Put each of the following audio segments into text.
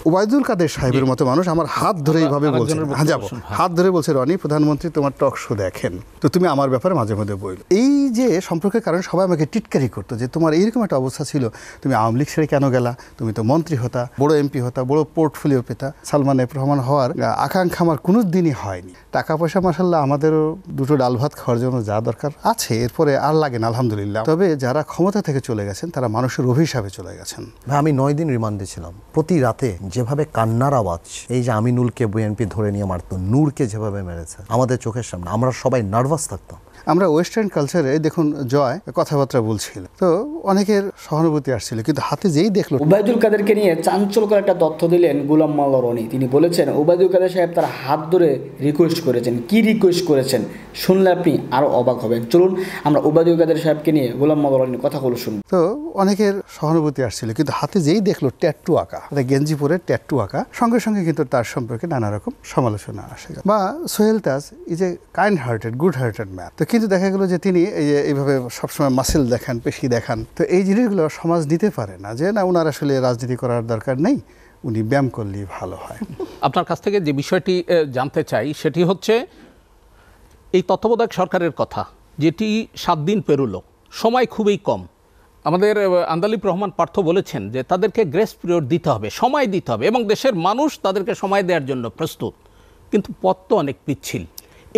ওবায়দুল কাদের সাহেবের মতো মানুষ আমার হাত ধরে এইভাবে বলছেন, হ্যাঁ যাবো, হাত ধরে বলছে রনি প্রধানমন্ত্রী তোমার টক শো দেখেন, তো তুমি আমার ব্যাপারে মাঝে মধ্যে বইল। এই যে সম্পর্কের কারণে সবাই আমাকে টিটকারি করতো যে তোমার এইরকম একটা অবস্থা ছিল, তুমি আওয়ামী লীগ ছেড়ে কেন গেলা, তুমি তো মন্ত্রী হতা, বড় এমপি হতা, বড় পোর্টফোলিও পেতা, সালমান এফ রহমান হওয়ার আকাঙ্ক্ষা আমার কোনো দিনই হয়নি। টাকা পয়সা মাসাল্লাহ আমাদেরও দুটো ডাল ভাত খাওয়ার জন্য যা দরকার আছে, এরপরে আর লাগে না আলহামদুলিল্লাহ। তবে যারা ক্ষমতা থেকে চলে গেছেন তারা মানুষের অভিশাপে চলে গেছেন। আমি 9 দিন রিমান্ডে ছিলাম। প্রতি রাতে যেভাবে কান্নার আওয়াজ, এই যে আমিনুলকে বিএনপি ধরে নিয়ে মারতো, নূরকে যেভাবে মেরেছে আমাদের চোখের সামনে, আমরা সবাই নার্ভাস থাকতাম। আমরা ওয়েস্টার্ন কালচারে দেখুন জয় কথাবার্তা বলছিল, তো অনেকের সহানুভূতি আসছিল, কিন্তু হাতে যেই দেখলো। ওবায়দুল কাদেরকে নিয়ে চাঞ্চল্যকর একটা তথ্য দিলেন গোলাম মোল্লা রনি। তিনি বলেছেন ওবায়দুল কাদের সাহেব তার হাত ধরে রিকোয়েস্ট করেছেন। কি রিকোয়েস্ট করেছেন শুনলে আপনি আরো অবাক হবেন। চলুন আমরা ওবায়দুল কাদের সাহেবকে নিয়ে গোলাম মোল্লা রনির কথাগুলো শুনুন। তো অনেকের সহানুভূতি আসছিল, কিন্তু হাতে যেই দেখলো ট্যাটু আঁকা, গেঞ্জি পরে ট্যাটু আঁকা, সঙ্গে সঙ্গে কিন্তু তার সম্পর্কে নানা রকম সমালোচনা আসে। বা Sohel Taj is a kind hearted, good hearted man. তো কিন্তু দেখা গেল যে তিনি এইভাবে সবসময় মাসেল দেখান, পেশি দেখান। তো এই জিনিসগুলো সমাজ নিতে পারে না, যে না ওনার আসলে রাজনীতি করার দরকার নেই, উনি ব্যায়াম করলেই ভালো হয়। আপনার কাছ থেকে যে বিষয়টি জানতে চাই সেটি হচ্ছে এই তত্ত্বাবধায়ক সরকারের কথা, যেটি 7 দিন পেরোলো, সময় খুবই কম। আমাদের আন্দালিব রহমান পার্থ বলেছেন যে তাদেরকে গ্রেস পিরিয়ড দিতে হবে, সময় দিতে হবে, এবং দেশের মানুষ তাদেরকে সময় দেওয়ার জন্য প্রস্তুত। কিন্তু পথ তো অনেক পিচ্ছিল।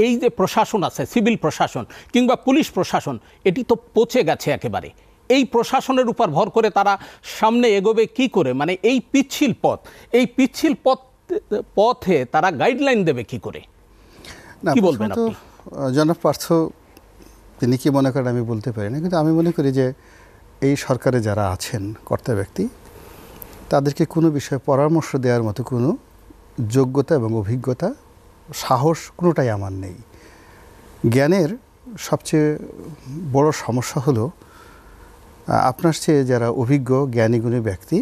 এই যে প্রশাসন আছে, সিভিল প্রশাসন কিংবা পুলিশ প্রশাসন, এটি তো পচে গেছে একেবারে। এই প্রশাসনের উপর ভর করে তারা সামনে এগোবে কি করে? মানে এই পিচ্ছিল পথ, এই পিচ্ছিল পথে তারা গাইডলাইন দেবে কি করে? কি বলবেন আপনি? জনাব পার্থ তিনি কি মনে করেন আমি বলতে পারি না, কিন্তু আমি মনে করি যে এই সরকারে যারা আছেন কর্তা ব্যক্তি, তাদেরকে কোনো বিষয়ে পরামর্শ দেওয়ার মতো কোনো যোগ্যতা এবং অভিজ্ঞতা, সাহস কোনোটাই আমার নেই। জ্ঞানের সবচেয়ে বড় সমস্যা হলো আপনার চেয়ে যারা অভিজ্ঞ জ্ঞানীগুণী ব্যক্তি,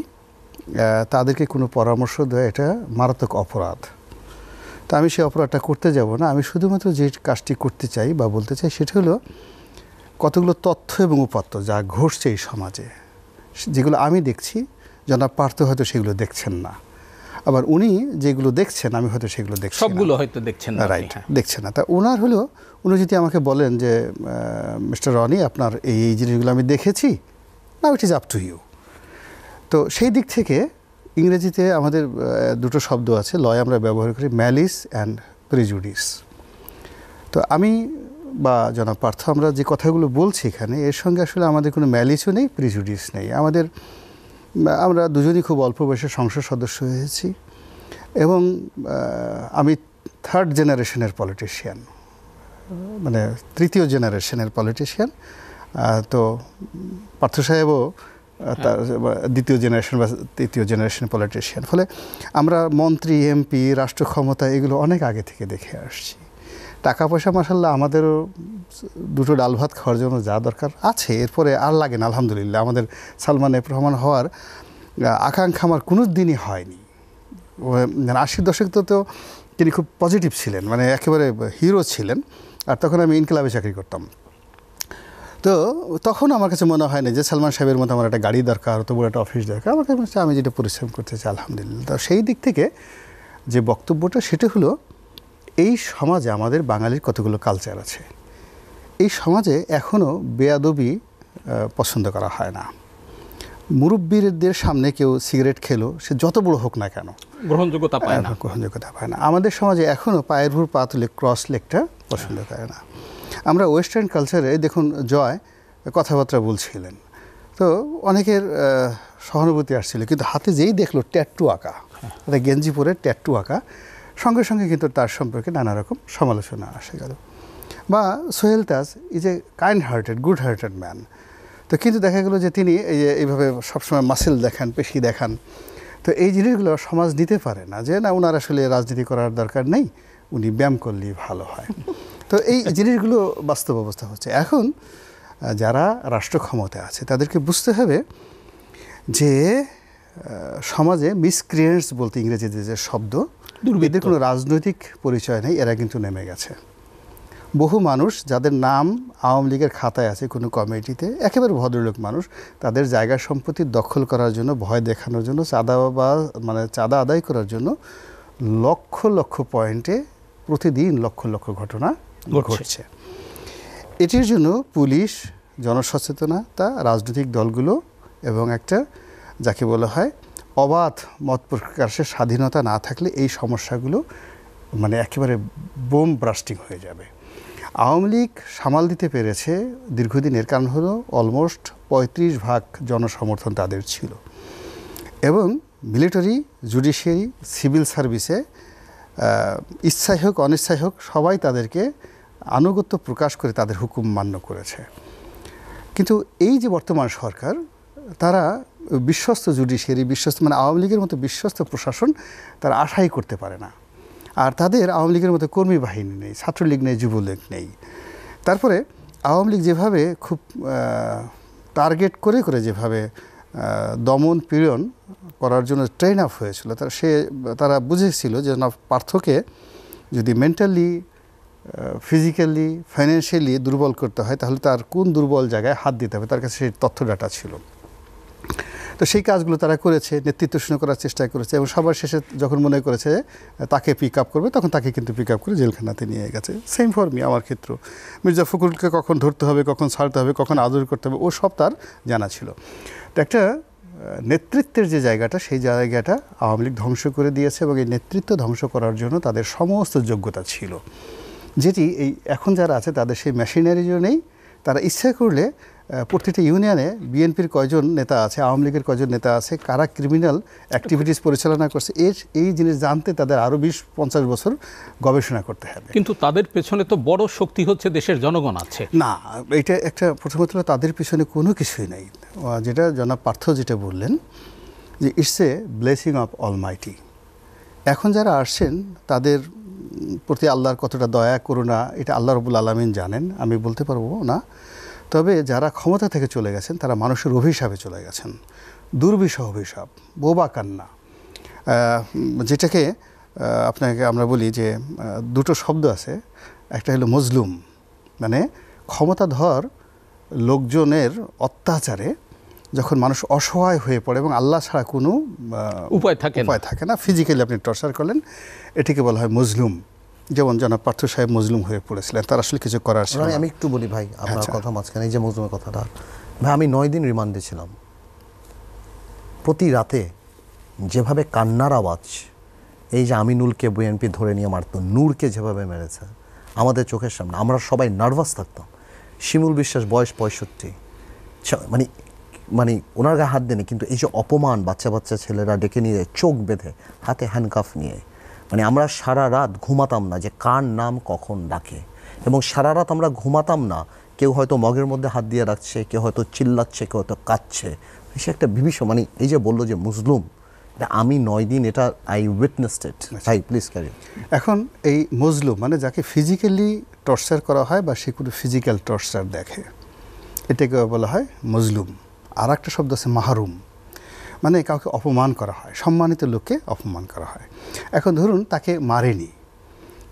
তাদেরকে কোনো পরামর্শ দেওয়া এটা মারাত্মক অপরাধ। তা আমি সেই অপরাধটা করতে যাব না। আমি শুধুমাত্র যে কাজটি করতে চাই বা বলতে চাই সেটা হলো কতগুলো তথ্য এবং উপাত্ত যা ঘটছে এই সমাজে, যেগুলো আমি দেখছি, জনাব পার্থ হয়তো সেগুলো দেখছেন না, আবার উনি যেগুলো দেখছেন আমি হয়তো সেগুলো দেখছি, সবগুলো হয়তো দেখছেন না, রাইট, দেখছেন না। তা ওনার হলো উনি যদি আমাকে বলেন যে মিস্টার রনি আপনার এই জিনিসগুলো আমি দেখেছি, now it is up to you. তো সেই দিক থেকে ইংরেজিতে আমাদের দুটো শব্দ আছে, লয় আমরা ব্যবহার করি, ম্যালিস অ্যান্ড প্রিজুডিস। তো আমি বা জনাব পার্থ আমরা যে কথাগুলো বলছি এখানে, এর সঙ্গে আসলে আমাদের কোনো ম্যালিসও নেই, প্রিজুডিস নেই। আমরা দুজনই খুব অল্প বয়সে সংসদ সদস্য হয়েছি, এবং আমি 3rd জেনারেশনের পলিটিশিয়ান, মানে 3য় জেনারেশনের পলিটিশিয়ান। তো পার্থ সাহেবও তার 2য় জেনারেশন বা 3য় জেনারেশন পলিটিশিয়ান। ফলে আমরা মন্ত্রী, এমপি, রাষ্ট্র ক্ষমতা এগুলো অনেক আগে থেকে দেখে আসছি। টাকা পয়সা মাসাল্লাহ আমাদেরও দুটো ডাল ভাত খাওয়ার জন্য যা দরকার আছে, এরপরে আর লাগে না আলহামদুলিল্লাহ। আমাদের সালমান এফ রহমান হওয়ার আকাঙ্ক্ষা আমার কোনো দিনই হয়নি। 80 দশক তো তিনি খুব পজিটিভ ছিলেন, মানে একেবারে হিরো ছিলেন। আর তখন আমি ইনকিলাবে চাকরি করতাম। তো তখন আমার কাছে মনে হয় না যে সালমান সাহেবের মতো আমার একটা গাড়ি দরকার, অত বড় একটা অফিস দরকার। আমার কাছে আমি যেটা পরিশ্রম করতে চাই আলহামদুলিল্লাহ। তো সেই দিক থেকে যে বক্তব্যটা সেটা হলো, এই সমাজে আমাদের বাঙালির কতগুলো কালচার আছে। এই সমাজে এখনও বেয়াদবি পছন্দ করা হয় না। মুরব্বীদের সামনে কেউ সিগারেট খেলো, সে যত বড় হোক না কেন, গ্রহণযোগ্যতা পায় না, গ্রহণযোগ্যতা পায় না। আমাদের সমাজে এখনও পায়ের ভুর পা তুলে ক্রস লেগটা পছন্দ করে না। আমরা ওয়েস্টার্ন কালচারে দেখুন জয় কথাবার্তা বলছিলেন, তো অনেকের সহানুভূতি আসছিল, কিন্তু হাতে যেই দেখলো ট্যাটু আঁকা, গেঞ্জি পরে ট্যাটু আঁকা, সঙ্গে সঙ্গে কিন্তু তার সম্পর্কে নানা রকম সমালোচনা আসে গেল। বা Sohel Taj is a kind hearted, good hearted man. তো কিন্তু দেখা গেল যে তিনি এইভাবে সবসময় মাসেল দেখান, পেশি দেখান। তো এই জিনিসগুলো সমাজ নিতে পারে না, যে না ওনার আসলে রাজনীতি করার দরকার নেই, উনি ব্যায়াম করলেই ভালো হয়। তো এই জিনিসগুলো বাস্তব অবস্থা হচ্ছে। এখন যারা রাষ্ট্র ক্ষমতায় আছে তাদেরকে বুঝতে হবে যে সমাজে মিসক্রিয়েন্টস বলতে ইংরেজিতে যে শব্দ, এদের কোনো রাজনৈতিক পরিচয় নেই, এরা কিন্তু নেমে গেছে। বহু মানুষ যাদের নাম আওয়ামী লীগের খাতায় আছে কোনো কমিটিতে, একেবারে ভদ্রলোক মানুষ, তাদের জায়গা সম্পত্তি দখল করার জন্য, ভয় দেখানোর জন্য, চাঁদা আদায় করার জন্য লক্ষ লক্ষ পয়েন্টে প্রতিদিন লক্ষ লক্ষ ঘটনা ঘটছে। এটির জন্য পুলিশ, জনসচেতনতা, রাজনৈতিক দলগুলো এবং একটা যাকে বলা হয় অবাধ মত প্রকাশের স্বাধীনতা না থাকলে এই সমস্যাগুলো একেবারে বোম ব্রাস্টিং হয়ে যাবে। আওয়ামী লীগ সামাল দিতে পেরেছে দীর্ঘদিনের কারণ হলো অলমোস্ট 35% জনসমর্থন তাদের ছিল, এবং মিলিটারি, জুডিশিয়ারি, সিভিল সার্ভিসে ইচ্ছাই হোক অনিচ্ছাই হোক সবাই তাদেরকে আনুগত্য প্রকাশ করে তাদের হুকুম মান্য করেছে। কিন্তু এই যে বর্তমান সরকার, তারা বিশ্বস্ত জুডিশিয়ারি, বিশ্বস্ত আওয়ামী লীগের মতো বিশ্বস্ত প্রশাসন তারা আশাই করতে পারে না। আর তাদের আওয়ামী লীগের মতো কর্মী বাহিনী নেই, ছাত্রলীগ নেই, যুবলীগ নেই। তারপরে আওয়ামী লীগ যেভাবে খুব টার্গেট করে করে যেভাবে দমন পীড়ন করার জন্য ট্রেন আপ হয়েছিল, তারা বুঝেছিল যে না, পার্থকে যদি মেন্টালি, ফিজিক্যালি, ফাইন্যান্সিয়ালি দুর্বল করতে হয় তাহলে তার কোন দুর্বল জায়গায় হাত দিতে হবে, তার কাছে সেই তথ্য ডাটা ছিল। তো সেই কাজগুলো তারা করেছে, নেতৃত্ব শূন্য করার চেষ্টা করেছে, এবং সবার শেষে যখন মনে করেছে তাকে পিক আপ করবে, তখন তাকে কিন্তু পিক আপ করে জেলখানাতে নিয়ে গেছে। সেম ফর মি, আমার ক্ষেত্র মির্জা ফখরুলকে কখন ধরতে হবে, কখন ছাড়তে হবে, কখন আদর করতে হবে, ও সব তার জানা ছিল। তো একটা নেতৃত্বের যে জায়গাটা, সেই জায়গাটা আওয়ামী লীগ ধ্বংস করে দিয়েছে, এবং এই নেতৃত্ব ধ্বংস করার জন্য তাদের সমস্ত যোগ্যতা ছিল, যেটি এই এখন যারা আছে তাদের সেই মেশিনারিও নেই। তারা ইচ্ছা করলে প্রতিটি ইউনিয়নে বিএনপির কয়জন নেতা আছে, আওয়ামী লীগের কয়জন নেতা আছে, কারা ক্রিমিনাল অ্যাক্টিভিটিস পরিচালনা করছে, এই জিনিস জানতে তাদের আরও 20-50 বছর গবেষণা করতে হবে। কিন্তু তাদের পেছনে তো বড় শক্তি হচ্ছে দেশের জনগণ আছে। না, এটা একটা প্রথমত তাদের পিছনে কোনো কিছুই নেই। যেটা জনাব পার্থ যেটা বললেন যে it's a blessing of Almighty. এখন যারা আসছেন তাদের প্রতি আল্লাহর কতটা দয়া করুণা, এটা আল্লাহ রাব্বুল আলামিন জানেন, আমি বলতে পারবো না। তবে যারা ক্ষমতা থেকে চলে গেছেন তারা মানুষের অভিশাপে চলে গেছেন, দুর্বিষহ অভিশাপ, বোবা কান্না, যেটাকে আপনাকে আমরা বলি যে দুটো শব্দ আছে, একটা হলো মজলুম, ক্ষমতাধর লোকজনের অত্যাচারে যখন মানুষ অসহায় হয়ে পড়ে এবং আল্লাহ ছাড়া কোনো উপায় থাকে না, ফিজিক্যালি আপনি টর্চার করলেন, এটিকে বলা হয় মজলুম। যেমন জনাব পার্থ সাহেব মজলুম হয়ে পড়েছিলেন, তার আসলে কিছু করার ছিল না। আমি একটু বলি ভাই, আপনার কথা মাঝখানে এই যে মজলুমের কথাটা, ভাই আমি 9 দিন রিমান্ডে ছিলাম। প্রতি রাতে যেভাবে কান্নার আওয়াজ, এই যে আমিনুলকে বিএনপি ধরে নিয়ে মারত, নূরকে যেভাবে মেরেছে আমাদের চোখের সামনে, আমরা সবাই নার্ভাস থাকতাম। শিমুল বিশ্বাস বয়স 65, ওনার গায়ে হাত দেয়নি, কিন্তু এই যে অপমান, বাচ্চা বাচ্চা ছেলেরা ডেকে নিয়ে চোখ বেঁধে, হাতে হ্যান্ডকাফ নিয়ে, আমরা সারা রাত ঘুমাতাম না যে কার নাম কখন ডাকে, এবং সারা রাত আমরা ঘুমাতাম না, কেউ হয়তো মগের মধ্যে হাত দিয়ে রাখছে, কেউ হয়তো চিল্লাচ্ছে, কেউ হয়তো কাঁদছে। সে একটা বিভীষণ, এই যে বললো যে মুসলুম, আমি 9 দিন এটা আই উইটনেসড ইট। ভাই প্লিজ ক্যারি। এখন এই মজলুম যাকে ফিজিক্যালি টর্চার করা হয় বা সে কোনো ফিজিক্যাল টর্চার দেখে, এটাকে বলা হয় মজলুম। আর একটা শব্দ আছে মাহরুম, কাউকে অপমান করা হয়, সম্মানিত লোককে অপমান করা হয়। এখন ধরুন তাকে মারেনি,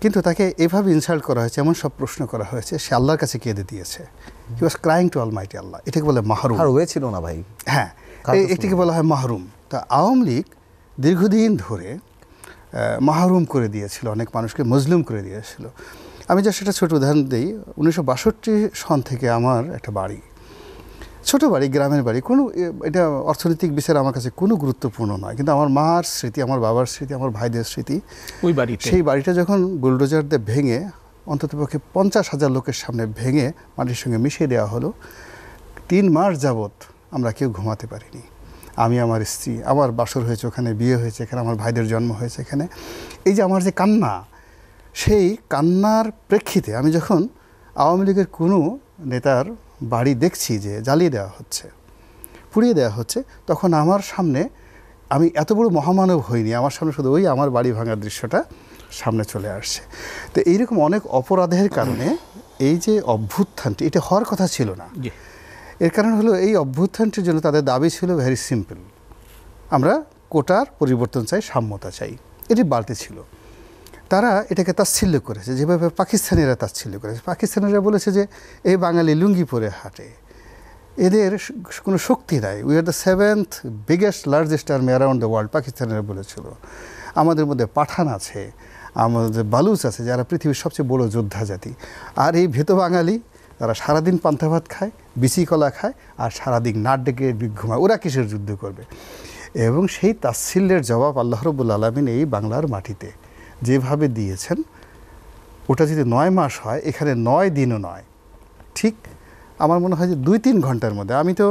কিন্তু তাকে এভাবে ইনসাল্ট করা হয়েছে, এমন সব প্রশ্ন করা হয়েছে, সে আল্লাহর কাছে কেঁদে দিয়েছে। হি ওয়াজ ক্রাইং টু অলমাইটি আল্লাহ, এটাকে বলে মাহরুম। আর হয়েছিল না ভাই, হ্যাঁ, এটাকে বলা হয় মাহরুম। তা আওয়ামী লীগ দীর্ঘদিন ধরে মাহরুম করে দিয়েছিল, অনেক মানুষকে মজলুম করে দিয়েছিল। আমি যা সেটা ছোট উদাহরণ দিই। 1962 সন থেকে আমার একটা বাড়ি, ছোট বাড়ি, গ্রামের বাড়ি, এটা অর্থনৈতিক বিষয়ে আমার কাছে কোনো গুরুত্বপূর্ণ নয়, কিন্তু আমার মার স্মৃতি, আমার বাবার স্মৃতি, আমার ভাইদের স্মৃতি, ওই বাড়িতে, সেই বাড়িটা যখন বুলডোজার দিয়ে ভেঙে অন্ততপক্ষে 50,000 লোকের সামনে ভেঙে মাটির সঙ্গে মিশিয়ে দেওয়া হলো, 3 মাস যাবৎ আমরা কেউ ঘুমাতে পারিনি। আমি, আমার স্ত্রী, আমার বাসর হয়েছে ওখানে, বিয়ে হয়েছে এখানে, আমার ভাইদের জন্ম হয়েছে এখানে। এই যে আমার যে কান্না, সেই কান্নার প্রেক্ষিতে আমি যখন আওয়ামী লীগের কোনো নেতার বাড়ি দেখছি যে জ্বালিয়ে দেওয়া হচ্ছে, পুড়িয়ে দেওয়া হচ্ছে, তখন আমার সামনে, আমি এত বড় মহামানব হইনি, আমার সামনে শুধু ওই আমার বাড়ি ভাঙার দৃশ্যটা সামনে চলে আসছে। তো এইরকম অনেক অপরাধের কারণে এই যে অভ্যুত্থানটি, এটা হওয়ার কথা ছিল না। এর কারণ হলো এই অভ্যুত্থানটির জন্য তাদের দাবি ছিল ভেরি সিম্পল, আমরা কোটার পরিবর্তন চাই, সাম্যতা চাই, এটি বাড়তি ছিল। তারা এটাকে তাচ্ছিল্য করেছে, যেভাবে পাকিস্তানিরা তাচ্ছিল্য করেছে। পাকিস্তানিরা বলেছে যে এই বাঙালি লুঙ্গি পরে হাঁটে, এদের কোনো শক্তি নাই, we are the 7th biggest largest army around the world, পাকিস্তানিরা বলেছিল। আমাদের মধ্যে পাঠান আছে, আমাদের বালুচ আছে, যারা পৃথিবীর সবচেয়ে বড় যোদ্ধা জাতি। আর এই ভেতো বাঙালি, তারা সারাদিন পান্তা ভাত খায়, বিচি কলা খায়, আর সারাদিন নাট ডেকে ঘুমায়, ওরা কিসের যুদ্ধ করবে? এবং সেই তাচ্ছিল্যের জবাব আল্লাহ রাব্বুল আলামিন এই বাংলার মাটিতে যেভাবে দিয়েছেন, ওটা যদি 9 মাস হয়, এখানে 9 দিনও নয়, ঠিক আমার মনে হয় যে 2-3 ঘন্টার মধ্যে। আমি তো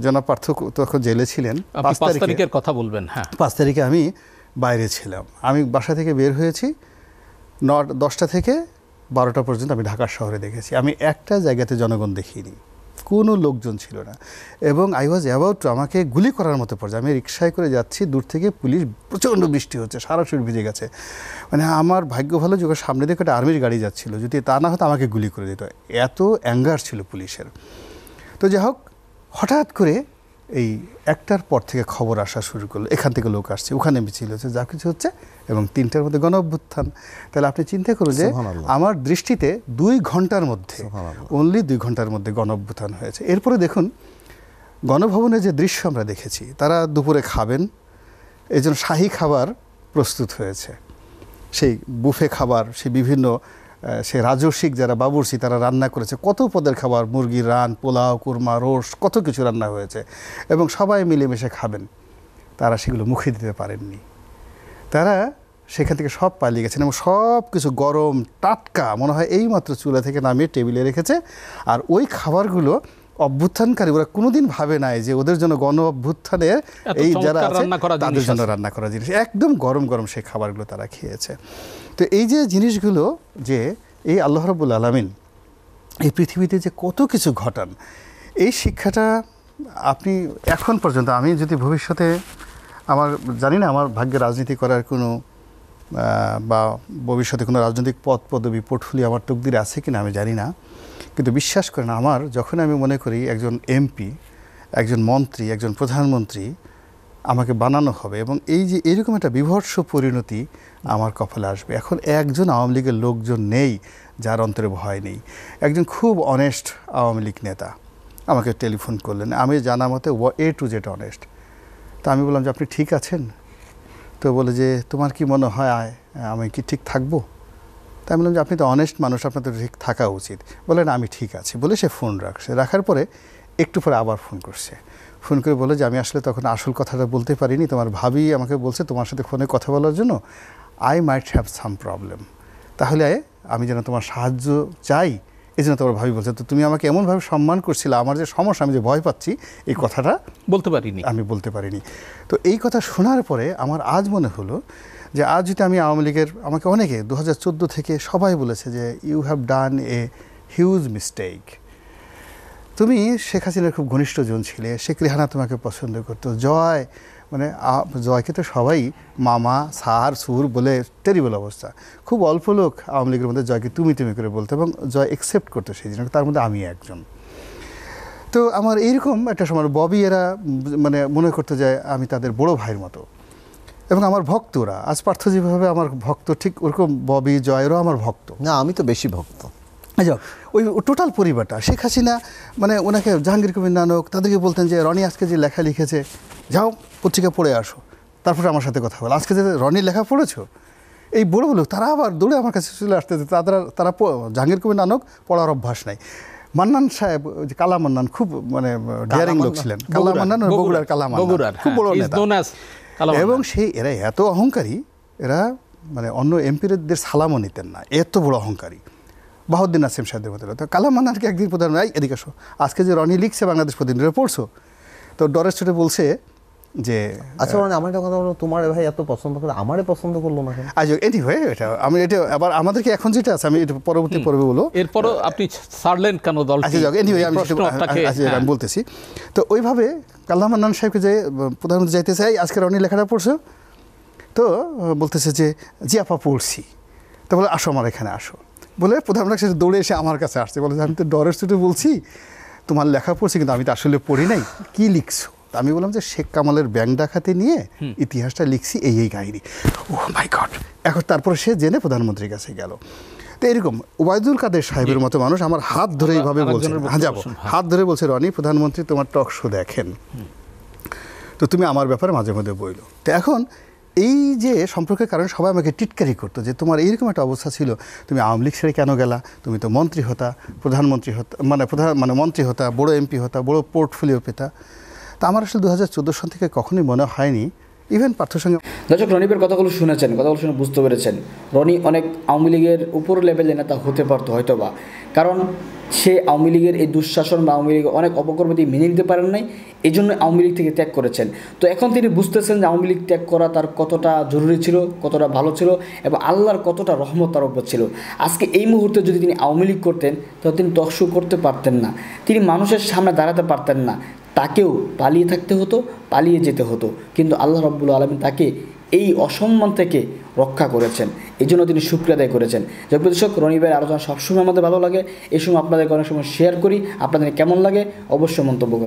জনাব পার্থ তখন জেলে ছিলেন, 5 তারিখের কথা বলবেন। হ্যাঁ, 5 তারিখে আমি বাইরে ছিলাম। আমি বাসা থেকে বের হয়েছি 10টা থেকে 12টা পর্যন্ত আমি ঢাকা শহরে দেখেছি। আমি একটা জায়গাতে জনগণ দেখিনি, কোনো লোকজন ছিল না। এবং আই ওয়াজ অ্যাবাউট টু, আমাকে গুলি করার মতো পর্যায়ে। আমি রিক্সায় করে যাচ্ছি, দূর থেকে পুলিশ, প্রচণ্ড বৃষ্টি হচ্ছে, সারা শরীর ভিজে গেছে। মানে আমার ভাগ্য ভালো যে সামনে থেকে একটা আর্মির গাড়ি যাচ্ছিল, যদি তা না হতো আমাকে গুলি করে দিত, এত অ্যাঙ্গার ছিল পুলিশের। তো যাই হোক, হঠাৎ করে এই 1টার পর থেকে খবর আসা শুরু করলো, এখান থেকে লোক আসছে, ওখানে মিছিল হচ্ছে, যা কিছু হচ্ছে, এবং 3টার মধ্যে গণ অভ্যুত্থান। তাহলে আপনি চিন্তা করুন যে আমার দৃষ্টিতে 2 ঘন্টার মধ্যে, অনলি 2 ঘন্টার মধ্যে গণ অভ্যুত্থান হয়েছে। এরপরে দেখুন গণভবনে যে দৃশ্য আমরা দেখেছি, তারা দুপুরে খাবেন, এই জন্য শাহী খাবার প্রস্তুত হয়েছে, সেই বুফে খাবার, সেই বিভিন্ন সে রাজস্বিক যারা বাবুর্চি তারা রান্না করেছে, কত পদের খাবার, মুরগির রান, পোলাও, কুরমা, রোস্ট, কত কিছু রান্না হয়েছে, এবং সবাই মিলেমিশে খাবেন। তারা সেগুলো মুখে দিতে পারেননি, তারা সেখান থেকে সব পালিয়ে গেছেন, এবং সব কিছু গরম টাটকা, মনে হয় এইমাত্র চুলা থেকে নামিয়ে টেবিলে রেখেছে। আর ওই খাবারগুলো অভ্যুত্থানকারী ওরা কোনোদিন ভাবে নাই যে ওদের জন্য গণ অভ্যুত্থানের এই যারা আছে তাদের জন্য রান্না করা জিনিস, একদম গরম গরম সেই খাবারগুলো তারা খেয়েছে। তো এই যে জিনিসগুলো, যে এই আল্লাহ রাব্বুল আলামিন এই পৃথিবীতে যে কত কিছু ঘটান, এই শিক্ষাটা আপনি এখন পর্যন্ত, আমি যদি ভবিষ্যতে, আমার জানি না আমার ভাগ্যে রাজনীতি করার কোনো বা ভবিষ্যতে কোনো রাজনৈতিক পদ পদবি পোর্টফোলিও আমার তকদিরে আছে কিনা আমি জানি না, কিন্তু বিশ্বাস করেন আমার যখন আমি মনে করি একজন এমপি, একজন মন্ত্রী, একজন প্রধানমন্ত্রী আমাকে বানানো হবে, এবং এই যে এরকম একটা বিভৎস পরিণতি আমার কপালে আসবে। এখন একজন আওয়ামী লীগের লোকজন নেই যার অন্তরে ভয় নেই। একজন খুব অনেস্ট আওয়ামী লীগ নেতা আমাকে টেলিফোন করলেন, আমি জানা মতে A to Z অনেস্ট। তা আমি বললাম যে আপনি ঠিক আছেন? তো বলে যে তোমার কি মনে হয় আমি কি ঠিক থাকবো? তাই আমি বললাম যে আপনি তো অনেস্ট মানুষ, আপনার তো ঠিক থাকা উচিত। বলেন আমি ঠিক আছি বলে সে ফোন রাখছে। রাখার পরে একটু পরে আবার ফোন করছে, ফোন করে বলে যে আমি আসলে তখন আসল কথাটা বলতে পারিনি, তোমার ভাবি আমাকে বলছে তোমার সাথে ফোনে কথা বলার জন্য, I might have some problem, তাহলে আমি যেন তোমার সাহায্য চাই, এই জন্য তোমার ভাবি বলছে। তো তুমি আমাকে এমনভাবে সম্মান করছিলে, আমার যে সমস্যা, আমি যে ভয় পাচ্ছি, এই কথাটা আমি বলতে পারিনি। তো এই কথা শোনার পরে আমার আজ মনে হলো যে আজ যদি আমি আওয়ামী লীগের, আমাকে অনেকে 2014 থেকে সবাই বলেছে যে you have done a huge mistake, তুমি শেখ হাসিনার খুব ঘনিষ্ঠ জন ছিলে, শেখ রেহানা তোমাকে পছন্দ করতো, জয়, মানে জয়কে তো সবাই মামা, সার, সুর বলে, টেরিবল অবস্থা। খুব অল্প লোক আওয়ামী লীগের মধ্যে জয়কে তুমি তুমি করে বলতো, এবং জয় অ্যাকসেপ্ট করতো সেই জিনিস, তার মধ্যে আমি একজন। তো আমার এইরকম একটা সময় ববি এরা মানে মনে করতে যায় আমি তাদের বড় ভাইয়ের মতো, এবং আমার ভক্তরা, আজ পার্থ যেভাবে আমার ভক্ত, ঠিক ওরকম ববি, জয়েরও আমার ভক্ত। না, আমি তো বেশি ভক্ত। আচ্ছা, ওই টোটাল পরিবারটা, শেখ হাসিনা মানে ওনাকে জাহাঙ্গীর কবির নানক তাদেরকে বলতেন যে রনি আজকে যে লেখা লিখেছে, যাও পত্রিকা পড়ে আসো, তারপরে আমার সাথে কথা বলো, আজকে যে রনির লেখা পড়েছো, এই বড় লোক তারা আবার দৌড়ে আমার কাছে চলে আসতে, তারা জাহাঙ্গীর কবির নানক পড়ার অভ্যাস নাই। মান্নান সাহেব, কালা মান্নান, খুব মানে ডেয়ারিং লোক ছিলেন, কালা মান্নান, বগুড়ার কালা মান্নান, খুব বড় নেতা। এবং সেই এরা এত অহংকারী, এরা মানে অন্য এমপিদের সালামও নিতেন না, এত বড় অহংকারী। বাহাউদ্দিন নাসিম সাহেবের মতো। তো কালাম মান্নানকে একদিন প্রধান, এদিকে আসো, আজকে যে রনি লিখছে বাংলাদেশ প্রতিনিধি পড়ছো, তো ডরের চোটে বলছে যে আচ্ছা আমার একটা কথা বলো, তোমার ভাই এত পছন্দ করে আমারে পছন্দ করলো না কেন? আজ এনিওয়ে, এটা আমি এটা আবার আমাদেরকে এখন যেটা আছে আমি এটা পরবর্তী পর্বে বলো, এরপরও আপনি ছাড়লেন কেন দল? আচ্ছা এনিওয়ে আমি বলতেছি। তো ওইভাবে কালাম মান্নান সাহেবকে যে প্রধানমন্ত্রী যাইতে চাই, আজকে রনি লেখাটা পড়ছো, তো বলতেছে যে জি আপা পড়ছি। তো বলে আসো আমার এখানে আসো, বলে প্রধানমন্ত্রী দৌড়ে এসে আমার কাছে আসছে, বলে আমি তো ডরের চোটে বলছি তোমার লেখা পড়ছি, কিন্তু আমি তো আসলে পড়ি নাই, কী লিখছো? আমি বললাম যে শেখ কামালের ব্যাংক ডাকাতি নিয়ে ইতিহাসটা লিখছি এই কাহিনী। ও মাই গড! এখন তারপরে সে জেনে প্রধানমন্ত্রীর কাছে গেল। তো এরকম ওবায়দুল কাদের সাহেবের মতো মানুষ আমার হাত ধরে এইভাবে বলছে, হ্যাঁ যাবো, হাত ধরে বলছে রনি প্রধানমন্ত্রী তোমার টক শো দেখেন, তো তুমি আমার ব্যাপারে মাঝে মধ্যে বইলো। তো এখন এই যে সম্পর্কের কারণে সবাই আমাকে টিটকারি করতো যে তোমার এইরকম একটা অবস্থা ছিল, তুমি আওয়ামী লীগ ছেড়ে কেন গেলা, তুমি তো মন্ত্রী হতা, প্রধানমন্ত্রী হতা, মানে মন্ত্রী হতা, বড় এমপি হতা, বড় পোর্টফোলিও পেতা। তা আমার আসলে 2014 সাল থেকে কখনোই মনে হয়নি, ইভেন পার্থর সঙ্গে। দর্শক, রনিবের কথাগুলো শুনেছেন, কথাগুলো শুনে বুঝতে পেরেছেন রনি অনেক আওয়ামী লীগের উপর লেভেলের নেতা হতে পারতো হয়তো বা, কারণ সে আওয়ামী লীগের এই দুঃশাসন বা আওয়ামী লীগের অনেক অপকর্ম তিনি মেনে নিতে পারেন নাই, এই জন্য আওয়ামী লীগ থেকে ত্যাগ করেছেন। তো এখন তিনি বুঝতেছেন যে আওয়ামী লীগ ত্যাগ করা তার কতটা জরুরি ছিল, কতটা ভালো ছিল এবং আল্লাহর কতটা রহমত তার উপর ছিল। আজকে এই মুহূর্তে যদি তিনি আওয়ামী লীগ করতেন তাহলে তিনি টক শো করতে পারতেন না, তিনি মানুষের সামনে দাঁড়াতে পারতেন না, তাকেও পালিয়ে থাকতে হতো, পালিয়ে যেতে হতো। কিন্তু আল্লাহ রাব্বুল আলামিন তাকে এই অসম্মান থেকে রক্ষা করেছেন, এই জন্য তিনি শুকরিয়া আদায় করেছেন। যে দর্শক, রনি ভাইয়ের আলোচনা সবসময় আমাদের ভালো লাগে, এই সময় আপনাদেরকে অনেক সময় শেয়ার করি, আপনাদের কেমন লাগে অবশ্যই মন্তব্য করুন।